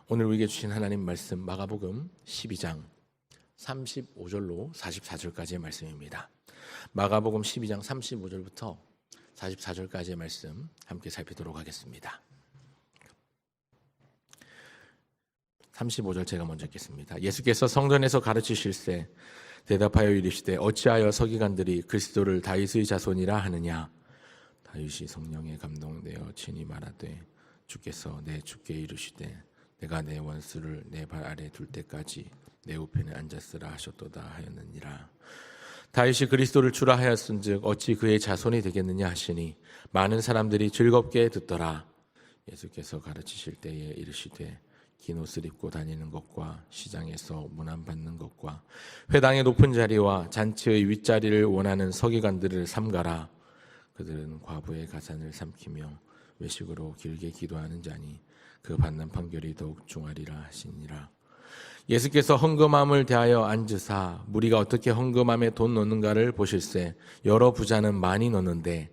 오늘 우리에게 주신 하나님 말씀 마가복음 12장 35절로 44절까지의 말씀입니다. 마가복음 12장 35절부터 44절까지의 말씀 함께 살피도록 하겠습니다. 35절 제가 먼저 읽겠습니다. 예수께서 성전에서 가르치실세 대답하여 이르시되 어찌하여 서기관들이 그리스도를 다윗의 자손이라 하느냐. 다윗이 성령에 감동되어 친히 말하되 주께서 내 주께 이르시되 내가 내 원수를 내 발 아래 둘 때까지 내 우편에 앉았으라 하셨도다 하였느니라. 다윗이 그리스도를 주라 하였은즉 어찌 그의 자손이 되겠느냐 하시니 많은 사람들이 즐겁게 듣더라. 예수께서 가르치실 때에 이르시되 긴 옷을 입고 다니는 것과 시장에서 문안받는 것과 회당의 높은 자리와 잔치의 윗자리를 원하는 서기관들을 삼가라. 그들은 과부의 가산을 삼키며 외식으로 길게 기도하는 자니 그 받는 판결이 더욱 중하리라 하시니라. 예수께서 헌금함을 대하여 앉으사 무리가 어떻게 헌금함에 돈 넣는가를 보실세 여러 부자는 많이 넣는데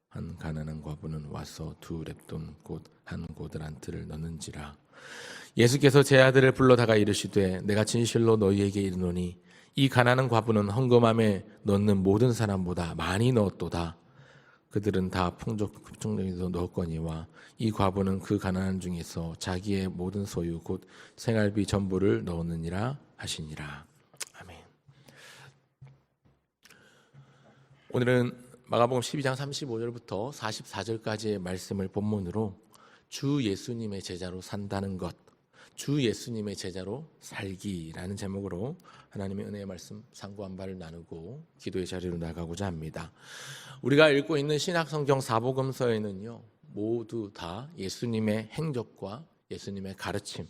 한 가난한 과부는 와서 2렙돈 곧 한 고드란트를 넣는지라. 예수께서 제 아들을 불러다가 이르시되 내가 진실로 너희에게 이르노니 이 가난한 과부는 헌금함에 넣는 모든 사람보다 많이 넣었도다. 그들은 다 풍족에도 넣었거니와 이 과부는 그 가난한 중에서 자기의 모든 소유 곧 생활비 전부를 넣었느니라 하시니라. 아멘. 오늘은 마가복음 12장 35절부터 44절까지의 말씀을 본문으로 주 예수님의 제자로 산다는 것, 주 예수님의 제자로 살기라는 제목으로 하나님의 은혜의 말씀 상고한 바를 나누고 기도의 자리로 나가고자 합니다. 우리가 읽고 있는 신약성경 사복음서에는요, 모두 다 예수님의 행적과 예수님의 가르침,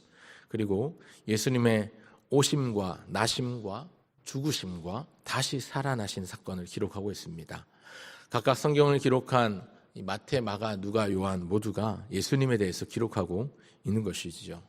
그리고 예수님의 오심과 나심과 죽으심과 다시 살아나신 사건을 기록하고 있습니다. 각각 성경을 기록한 마태, 마가, 누가, 요한 모두가 예수님에 대해서 기록하고 있는 것이죠.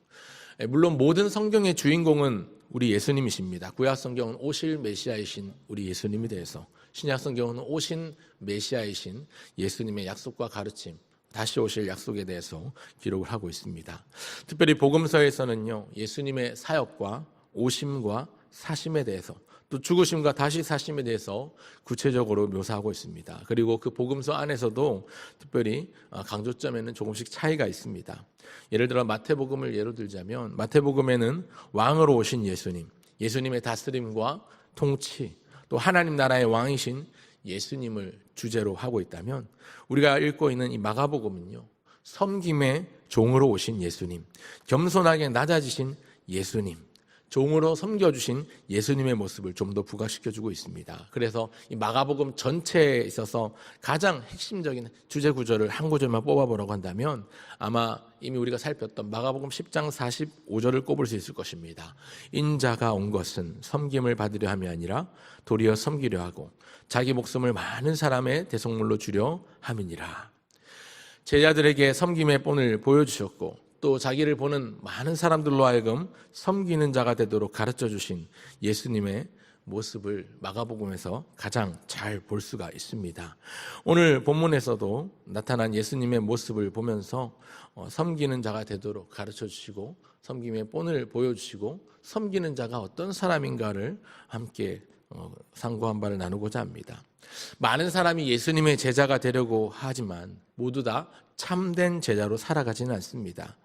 물론 모든 성경의 주인공은 우리 예수님이십니다. 구약 성경은 오실 메시아이신 우리 예수님에 대해서, 신약 성경은 오신 메시아이신 예수님의 약속과 가르침, 다시 오실 약속에 대해서 기록을 하고 있습니다. 특별히 복음서에서는요, 예수님의 사역과 오심과 사심에 대해서, 또 죽으심과 다시 사심에 대해서 구체적으로 묘사하고 있습니다. 그리고 그 복음서 안에서도 특별히 강조점에는 조금씩 차이가 있습니다. 예를 들어 마태복음을 예로 들자면 마태복음에는 왕으로 오신 예수님, 예수님의 다스림과 통치, 또 하나님 나라의 왕이신 예수님을 주제로 하고 있다면, 우리가 읽고 있는 이 마가복음은요, 섬김의 종으로 오신 예수님, 겸손하게 낮아지신 예수님, 종으로 섬겨주신 예수님의 모습을 좀 더 부각시켜주고 있습니다. 그래서 이 마가복음 전체에 있어서 가장 핵심적인 주제 구절을 한 구절만 뽑아보라고 한다면 아마 이미 우리가 살폈던 마가복음 10장 45절을 꼽을 수 있을 것입니다. 인자가 온 것은 섬김을 받으려 함이 아니라 도리어 섬기려 하고 자기 목숨을 많은 사람의 대속물로 주려 함이니라. 제자들에게 섬김의 본을 보여주셨고 또 자기를 보는 많은 사람들로 하여금 섬기는 자가 되도록 가르쳐 주신 예수님의 모습을 마가복음에서 가장 잘 볼 수가 있습니다. 오늘 본문에서도 나타난 예수님의 모습을 보면서 섬기는 자가 되도록 가르쳐 주시고 섬김의 본을 보여주시고 섬기는 자가 어떤 사람인가를 함께 상고한 바를 나누고자 합니다. 많은 사람이 예수님의 제자가 되려고 하지만 모두 다 참된 제자로 살아가지는 않습니다.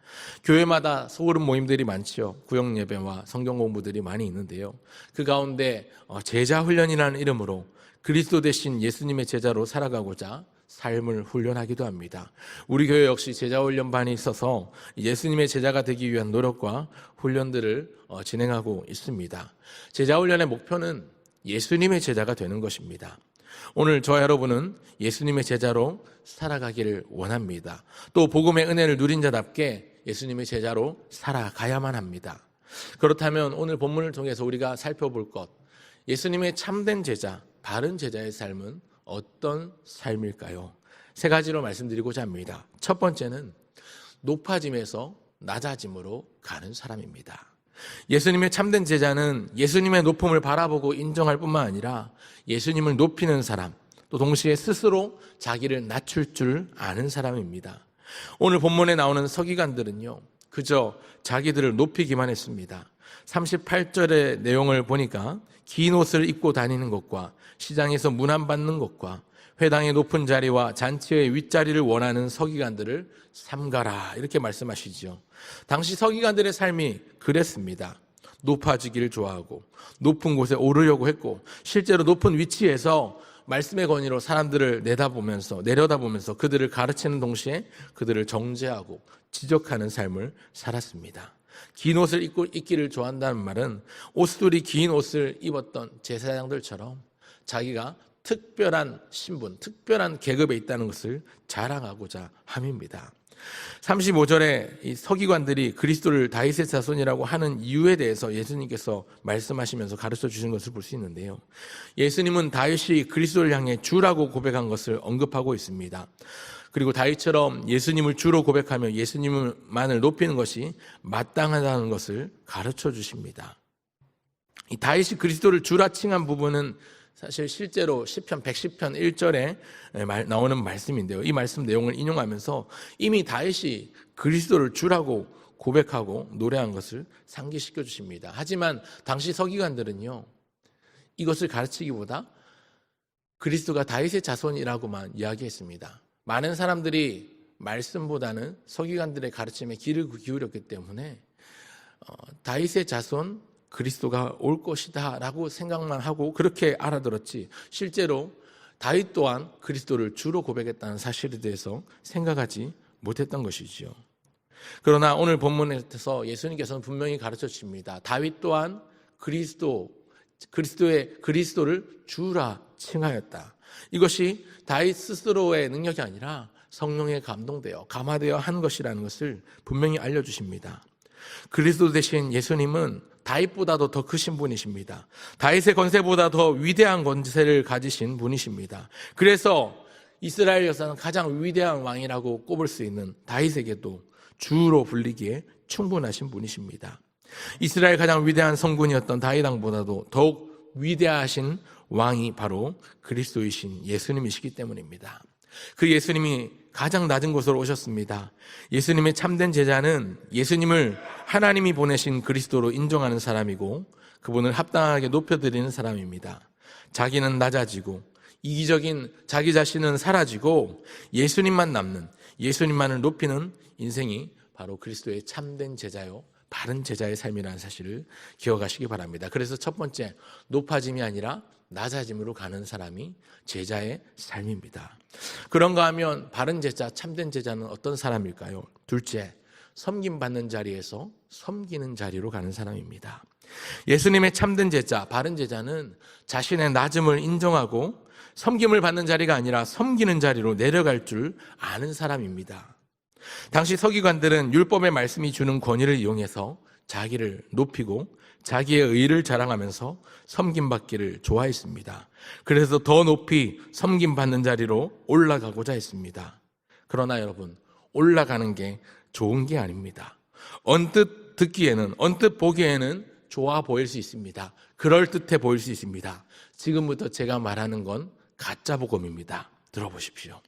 교회마다 소그룹 모임들이 많지요. 구역 예배와 성경 공부들이 많이 있는데요. 그 가운데 제자 훈련이라는 이름으로 그리스도 대신 예수님의 제자로 살아가고자 삶을 훈련하기도 합니다. 우리 교회 역시 제자 훈련반이 있어서 예수님의 제자가 되기 위한 노력과 훈련들을 진행하고 있습니다. 제자 훈련의 목표는 예수님의 제자가 되는 것입니다. 오늘 저와 여러분은 예수님의 제자로 살아가기를 원합니다. 또 복음의 은혜를 누린 자답게 예수님의 제자로 살아가야만 합니다. 그렇다면 오늘 본문을 통해서 우리가 살펴볼 것, 예수님의 참된 제자, 바른 제자의 삶은 어떤 삶일까요? 3가지로 말씀드리고자 합니다. 첫 번째는 높아짐에서 낮아짐으로 가는 사람입니다. 예수님의 참된 제자는 예수님의 높음을 바라보고 인정할 뿐만 아니라 예수님을 높이는 사람, 또 동시에 스스로 자기를 낮출 줄 아는 사람입니다. 오늘 본문에 나오는 서기관들은요, 그저 자기들을 높이기만 했습니다. 38절의 내용을 보니까 긴 옷을 입고 다니는 것과 시장에서 문안받는 것과 회당의 높은 자리와 잔치의 윗자리를 원하는 서기관들을 삼가라, 이렇게 말씀하시죠. 당시 서기관들의 삶이 그랬습니다. 높아지기를 좋아하고 높은 곳에 오르려고 했고, 실제로 높은 위치에서 말씀의 권위로 사람들을 내려다보면서 그들을 가르치는 동시에 그들을 정죄하고 지적하는 삶을 살았습니다. 긴 옷을 입기를 좋아한다는 말은 옷들이 긴 옷을 입었던 제사장들처럼 자기가 특별한 신분, 특별한 계급에 있다는 것을 자랑하고자 함입니다. 35절에 이 서기관들이 그리스도를 다윗의 자손이라고 하는 이유에 대해서 예수님께서 말씀하시면서 가르쳐 주신 것을 볼 수 있는데요. 예수님은 다윗이 그리스도를 향해 주라고 고백한 것을 언급하고 있습니다. 그리고 다윗처럼 예수님을 주로 고백하며 예수님만을 높이는 것이 마땅하다는 것을 가르쳐 주십니다. 이 다윗이 그리스도를 주라 칭한 부분은 사실 실제로 시편 110편 1절에 나오는 말씀인데요. 이 말씀 내용을 인용하면서 이미 다윗이 그리스도를 주라고 고백하고 노래한 것을 상기시켜 주십니다. 하지만 당시 서기관들은요, 이것을 가르치기보다 그리스도가 다윗의 자손이라고만 이야기했습니다. 많은 사람들이 말씀보다는 서기관들의 가르침에 귀를 기울였기 때문에 다윗의 자손 그리스도가 올 것이다 라고 생각만 하고 그렇게 알아들었지, 실제로 다윗 또한 그리스도를 주로 고백했다는 사실에 대해서 생각하지 못했던 것이지요. 그러나 오늘 본문에서 예수님께서는 분명히 가르쳐 주십니다. 다윗 또한 그리스도를 주라 칭하였다. 이것이 다윗 스스로의 능력이 아니라 성령에 감화되어 한 것이라는 것을 분명히 알려주십니다. 그리스도 대신 예수님은 다윗보다도 더 크신 분이십니다. 다윗의 권세보다 더 위대한 권세를 가지신 분이십니다. 그래서 이스라엘 역사는 가장 위대한 왕이라고 꼽을 수 있는 다윗에게도 주로 불리기에 충분하신 분이십니다. 이스라엘 가장 위대한 성군이었던 다윗 왕보다도 더욱 위대하신 왕이 바로 그리스도이신 예수님이시기 때문입니다. 그 예수님이 가장 낮은 곳으로 오셨습니다. 예수님의 참된 제자는 예수님을 하나님이 보내신 그리스도로 인정하는 사람이고 그분을 합당하게 높여드리는 사람입니다. 자기는 낮아지고 이기적인 자기 자신은 사라지고 예수님만 남는, 예수님만을 높이는 인생이 바로 그리스도의 참된 제자요, 바른 제자의 삶이라는 사실을 기억하시기 바랍니다. 그래서 첫 번째, 높아짐이 아니라 낮아짐으로 가는 사람이 제자의 삶입니다. 그런가 하면 바른 제자, 참된 제자는 어떤 사람일까요? 둘째, 섬김받는 자리에서 섬기는 자리로 가는 사람입니다. 예수님의 참된 제자, 바른 제자는 자신의 낮음을 인정하고 섬김을 받는 자리가 아니라 섬기는 자리로 내려갈 줄 아는 사람입니다. 당시 서기관들은 율법의 말씀이 주는 권위를 이용해서 자기를 높이고 자기의 의를 자랑하면서 섬김받기를 좋아했습니다. 그래서 더 높이 섬김받는 자리로 올라가고자 했습니다. 그러나 여러분, 올라가는 게 좋은 게 아닙니다. 언뜻 듣기에는, 언뜻 보기에는 좋아 보일 수 있습니다. 그럴듯해 보일 수 있습니다. 지금부터 제가 말하는 건 가짜 복음입니다. 들어보십시오.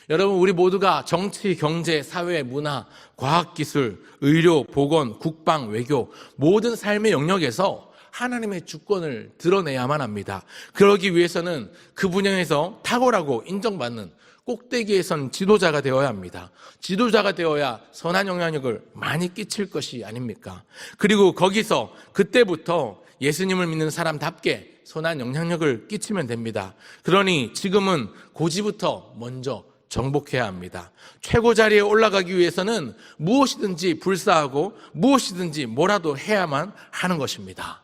여러분, 우리 모두가 정치, 경제, 사회, 문화, 과학기술, 의료, 보건, 국방, 외교 모든 삶의 영역에서 하나님의 주권을 드러내야만 합니다. 그러기 위해서는 그 분야에서 탁월하고 인정받는 꼭대기에 선 지도자가 되어야 합니다. 지도자가 되어야 선한 영향력을 많이 끼칠 것이 아닙니까? 그리고 거기서 그때부터 예수님을 믿는 사람답게 선한 영향력을 끼치면 됩니다. 그러니 지금은 고지부터 먼저 정복해야 합니다. 최고 자리에 올라가기 위해서는 무엇이든지 불사하고 무엇이든지 뭐라도 해야만 하는 것입니다.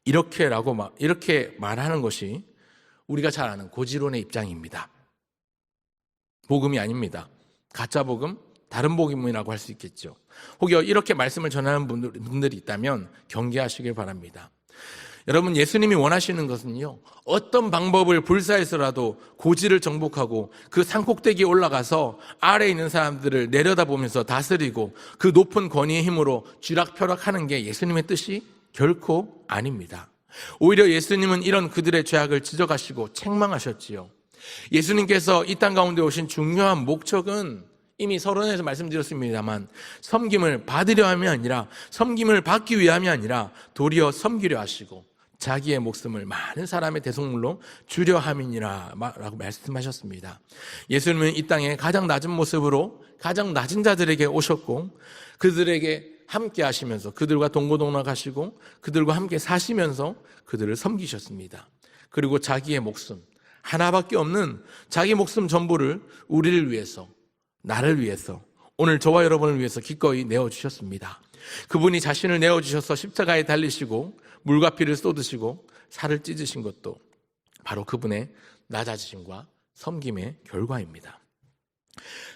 이렇게 말하는 것이 우리가 잘 아는 고지론의 입장입니다. 복음이 아닙니다. 가짜 복음, 다른 복음이라고 할 수 있겠죠. 혹여 이렇게 말씀을 전하는 분들이 있다면 경계하시길 바랍니다. 여러분, 예수님이 원하시는 것은요, 어떤 방법을 불사해서라도 고지를 정복하고 그 산꼭대기에 올라가서 아래에 있는 사람들을 내려다보면서 다스리고 그 높은 권위의 힘으로 쥐락펴락하는 게 예수님의 뜻이 결코 아닙니다. 오히려 예수님은 이런 그들의 죄악을 지적하시고 책망하셨지요. 예수님께서 이 땅 가운데 오신 중요한 목적은 이미 서론에서 말씀드렸습니다만 섬김을 받으려 함이 아니라 섬김을 받기 위함이 아니라 도리어 섬기려 하시고 자기의 목숨을 많은 사람의 대속물로 주려 함이니라 라고 말씀하셨습니다. 예수님은 이 땅에 가장 낮은 모습으로 가장 낮은 자들에게 오셨고 그들에게 함께 하시면서 그들과 동고동락하시고 그들과 함께 사시면서 그들을 섬기셨습니다. 그리고 자기의 목숨 하나밖에 없는 자기 목숨 전부를 우리를 위해서 나를 위해서 오늘 저와 여러분을 위해서 기꺼이 내어주셨습니다. 그분이 자신을 내어주셔서 십자가에 달리시고 물과 피를 쏟으시고 살을 찢으신 것도 바로 그분의 낮아지심과 섬김의 결과입니다.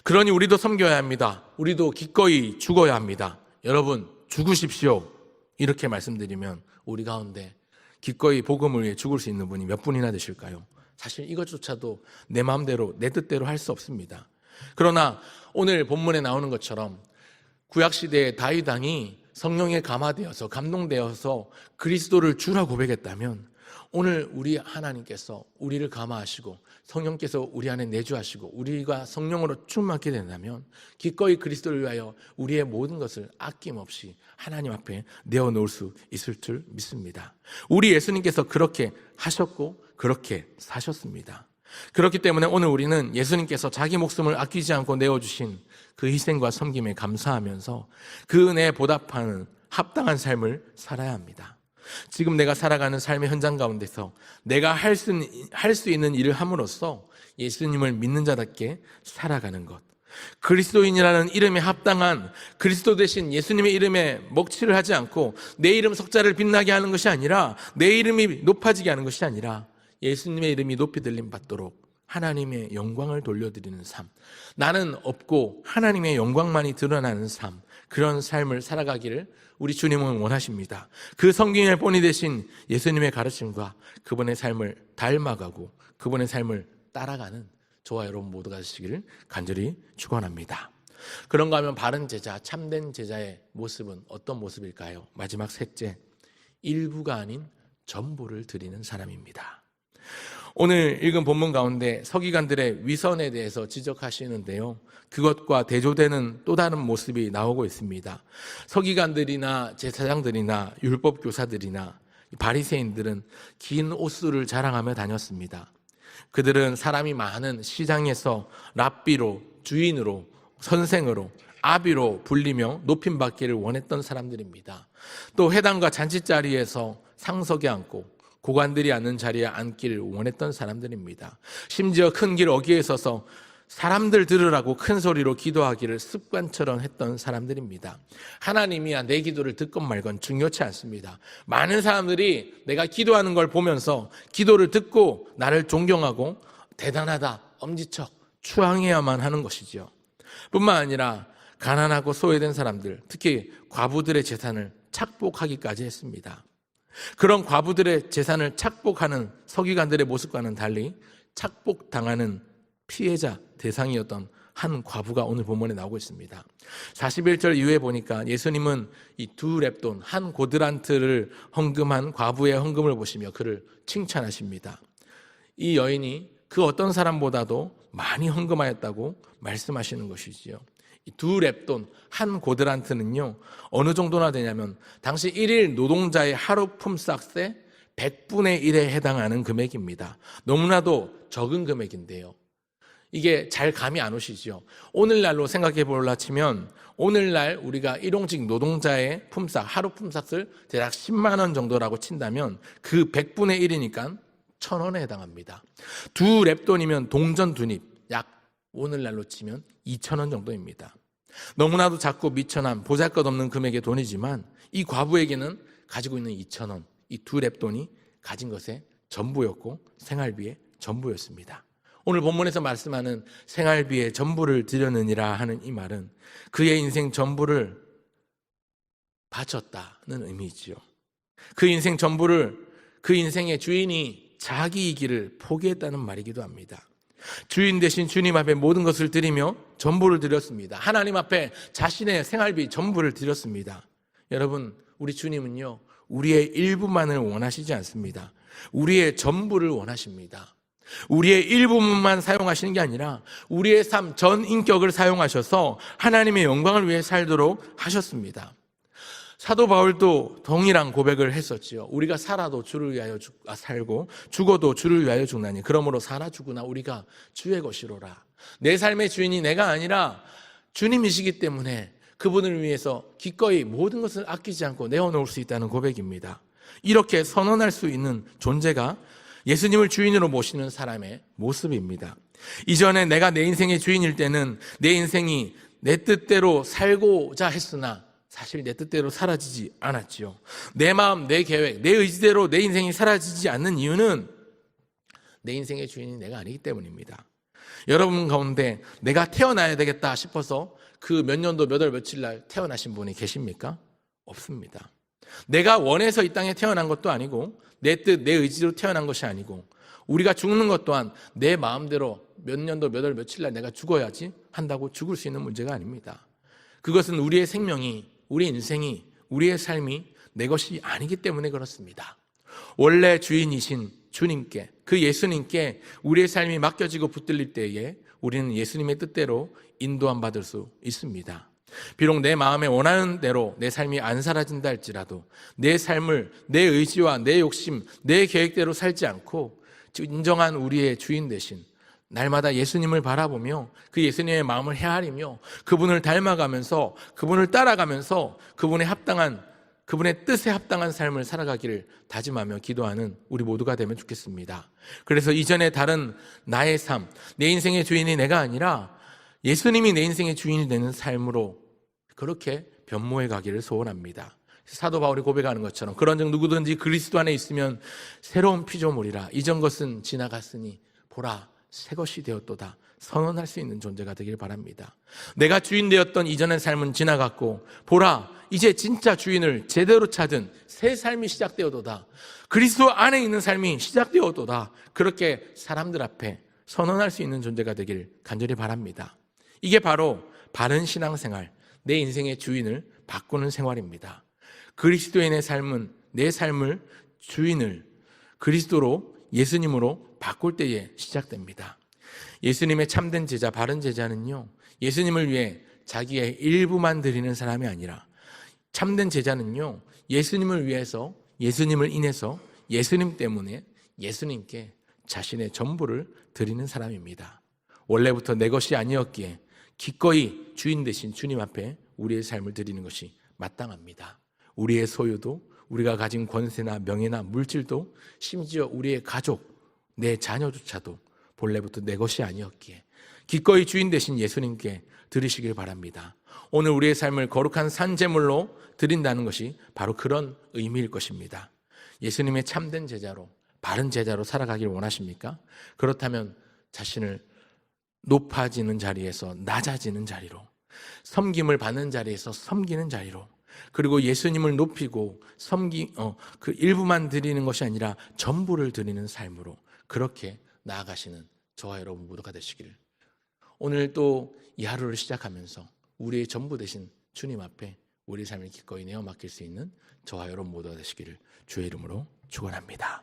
그러니 우리도 섬겨야 합니다. 우리도 기꺼이 죽어야 합니다. 여러분 죽으십시오 이렇게 말씀드리면 우리 가운데 기꺼이 복음을 위해 죽을 수 있는 분이 몇 분이나 되실까요? 사실 이것조차도 내 마음대로 내 뜻대로 할 수 없습니다. 그러나 오늘 본문에 나오는 것처럼 구약시대의 다윗 왕이 성령에 감화되어서 감동되어서 그리스도를 주라 고백했다면 오늘 우리 하나님께서 우리를 감화하시고 성령께서 우리 안에 내주하시고 우리가 성령으로 충만하게 된다면 기꺼이 그리스도를 위하여 우리의 모든 것을 아낌없이 하나님 앞에 내어놓을 수 있을 줄 믿습니다. 우리 예수님께서 그렇게 하셨고 그렇게 사셨습니다. 그렇기 때문에 오늘 우리는 예수님께서 자기 목숨을 아끼지 않고 내어주신 그 희생과 섬김에 감사하면서 그 은혜에 보답하는 합당한 삶을 살아야 합니다. 지금 내가 살아가는 삶의 현장 가운데서 내가 할 수 있는 일을 함으로써 예수님을 믿는 자답게 살아가는 것, 그리스도인이라는 이름에 합당한 그리스도 대신 예수님의 이름에 먹칠을 하지 않고 내 이름 석자를 빛나게 하는 것이 아니라 내 이름이 높아지게 하는 것이 아니라 예수님의 이름이 높이 들림 받도록 하나님의 영광을 돌려드리는 삶, 나는 없고 하나님의 영광만이 드러나는 삶, 그런 삶을 살아가기를 우리 주님은 원하십니다. 그 성경의 본이 되신 예수님의 가르침과 그분의 삶을 닮아가고 그분의 삶을 따라가는 저와 여러분 모두가 되시기를 간절히 축원합니다. 그런가 하면 바른 제자, 참된 제자의 모습은 어떤 모습일까요? 마지막 셋째, 일부가 아닌 전부를 드리는 사람입니다. 오늘 읽은 본문 가운데 서기관들의 위선에 대해서 지적하시는데요, 그것과 대조되는 또 다른 모습이 나오고 있습니다. 서기관들이나 제사장들이나 율법교사들이나 바리새인들은 긴 옷수를 자랑하며 다녔습니다. 그들은 사람이 많은 시장에서 랍비로, 주인으로, 선생으로, 아비로 불리며 높임받기를 원했던 사람들입니다. 또 회당과 잔치자리에서 상석에 앉고 고관들이 앉는 자리에 앉기를 원했던 사람들입니다. 심지어 큰 길 어귀에 서서 사람들 들으라고 큰 소리로 기도하기를 습관처럼 했던 사람들입니다. 하나님이야 내 기도를 듣건 말건 중요치 않습니다. 많은 사람들이 내가 기도하는 걸 보면서 기도를 듣고 나를 존경하고 대단하다, 엄지척, 추앙해야만 하는 것이죠. 뿐만 아니라 가난하고 소외된 사람들, 특히 과부들의 재산을 착복하기까지 했습니다. 그런 과부들의 재산을 착복하는 서기관들의 모습과는 달리 착복당하는 피해자 대상이었던 한 과부가 오늘 본문에 나오고 있습니다. 41절 이후에 보니까 예수님은 이 두 렙돈, 한 고드란트를 헌금한 과부의 헌금을 보시며 그를 칭찬하십니다. 이 여인이 그 어떤 사람보다도 많이 헌금하였다고 말씀하시는 것이지요. 이 두 렙돈, 한 고드란트는요, 어느 정도나 되냐면 당시 1일 노동자의 하루 품삯의 100분의 1에 해당하는 금액입니다. 너무나도 적은 금액인데요, 이게 잘 감이 안 오시죠? 오늘날로 생각해 보려 치면 오늘날 우리가 일용직 노동자의 품삯, 하루 품삯을 대략 10만 원 정도라고 친다면 그 100분의 1이니까 1,000원에 해당합니다. 두 렙돈이면 동전 두 입, 약 오늘날로 치면 2,000원 정도입니다. 너무나도 작고 미천한 보잘것없는 금액의 돈이지만 이 과부에게는 가지고 있는 2,000원, 이 두 렙돈이 가진 것의 전부였고 생활비의 전부였습니다. 오늘 본문에서 말씀하는 생활비의 전부를 드렸느니라 하는 이 말은 그의 인생 전부를 바쳤다는 의미이지요. 그 인생 전부를, 그 인생의 주인이 자기이기를 포기했다는 말이기도 합니다. 주인 대신 주님 앞에 모든 것을 드리며 전부를 드렸습니다. 하나님 앞에 자신의 생활비 전부를 드렸습니다. 여러분, 우리 주님은요, 우리의 일부만을 원하시지 않습니다. 우리의 전부를 원하십니다. 우리의 일부분만 사용하시는 게 아니라 우리의 삶 전 인격을 사용하셔서 하나님의 영광을 위해 살도록 하셨습니다. 사도 바울도 동일한 고백을 했었지요. 우리가 살아도 주를 위하여 살고 죽어도 주를 위하여 죽나니 그러므로 살아 죽으나 우리가 주의 것이로라. 내 삶의 주인이 내가 아니라 주님이시기 때문에 그분을 위해서 기꺼이 모든 것을 아끼지 않고 내어놓을 수 있다는 고백입니다. 이렇게 선언할 수 있는 존재가 예수님을 주인으로 모시는 사람의 모습입니다. 이전에 내가 내 인생의 주인일 때는 내 인생이 내 뜻대로 살고자 했으나 사실 내 뜻대로 사라지지 않았지요. 내 마음, 내 계획, 내 의지대로 내 인생이 사라지지 않는 이유는 내 인생의 주인이 내가 아니기 때문입니다. 여러분 가운데 내가 태어나야 되겠다 싶어서 그 몇 년도 몇 월 며칠 날 태어나신 분이 계십니까? 없습니다. 내가 원해서 이 땅에 태어난 것도 아니고 내 뜻, 내 의지로 태어난 것이 아니고 우리가 죽는 것 또한 내 마음대로 몇 년도 몇 월 며칠 날 내가 죽어야지 한다고 죽을 수 있는 문제가 아닙니다. 그것은 우리의 생명이, 우리의 인생이, 우리의 삶이 내 것이 아니기 때문에 그렇습니다. 원래 주인이신 주님께, 그 예수님께 우리의 삶이 맡겨지고 붙들릴 때에 우리는 예수님의 뜻대로 인도함 받을 수 있습니다. 비록 내 마음에 원하는 대로 내 삶이 안 사라진다 할지라도 내 삶을 내 의지와 내 욕심, 내 계획대로 살지 않고 인정한 우리의 주인 대신 날마다 예수님을 바라보며 그 예수님의 마음을 헤아리며 그분을 닮아가면서 그분을 따라가면서 그분의 뜻에 합당한 삶을 살아가기를 다짐하며 기도하는 우리 모두가 되면 좋겠습니다. 그래서 이전에 다른 나의 삶, 내 인생의 주인이 내가 아니라 예수님이 내 인생의 주인이 되는 삶으로 그렇게 변모해 가기를 소원합니다. 사도 바울이 고백하는 것처럼 그런즉 누구든지 그리스도 안에 있으면 새로운 피조물이라 이전 것은 지나갔으니 보라 새 것이 되었도다 선언할 수 있는 존재가 되길 바랍니다. 내가 주인 되었던 이전의 삶은 지나갔고 보라 이제 진짜 주인을 제대로 찾은 새 삶이 시작되었도다. 그리스도 안에 있는 삶이 시작되었도다. 그렇게 사람들 앞에 선언할 수 있는 존재가 되길 간절히 바랍니다. 이게 바로 바른 신앙생활, 내 인생의 주인을 바꾸는 생활입니다. 그리스도인의 삶은 내 삶을 주인을 그리스도로 예수님으로 바꿀 때에 시작됩니다. 예수님의 참된 제자, 바른 제자는요, 예수님을 위해 자기의 일부만 드리는 사람이 아니라 참된 제자는요, 예수님을 위해서, 예수님을 인해서, 예수님 때문에 예수님께 자신의 전부를 드리는 사람입니다. 원래부터 내 것이 아니었기에 기꺼이 주인 되신 주님 앞에 우리의 삶을 드리는 것이 마땅합니다. 우리의 소유도, 우리가 가진 권세나 명예나 물질도, 심지어 우리의 가족, 내 자녀조차도 본래부터 내 것이 아니었기에 기꺼이 주인 되신 예수님께 드리시길 바랍니다. 오늘 우리의 삶을 거룩한 산제물로 드린다는 것이 바로 그런 의미일 것입니다. 예수님의 참된 제자로, 바른 제자로 살아가기를 원하십니까? 그렇다면 자신을 높아지는 자리에서 낮아지는 자리로, 섬김을 받는 자리에서 섬기는 자리로, 그리고 예수님을 높이고 그 일부만 드리는 것이 아니라 전부를 드리는 삶으로 그렇게 나아가시는 저와 여러분 모두가 되시기를, 오늘 또 이 하루를 시작하면서 우리의 전부 되신 주님 앞에 우리 삶을 기꺼이 내어 맡길 수 있는 저와 여러분 모두가 되시기를 주의 이름으로 축원합니다.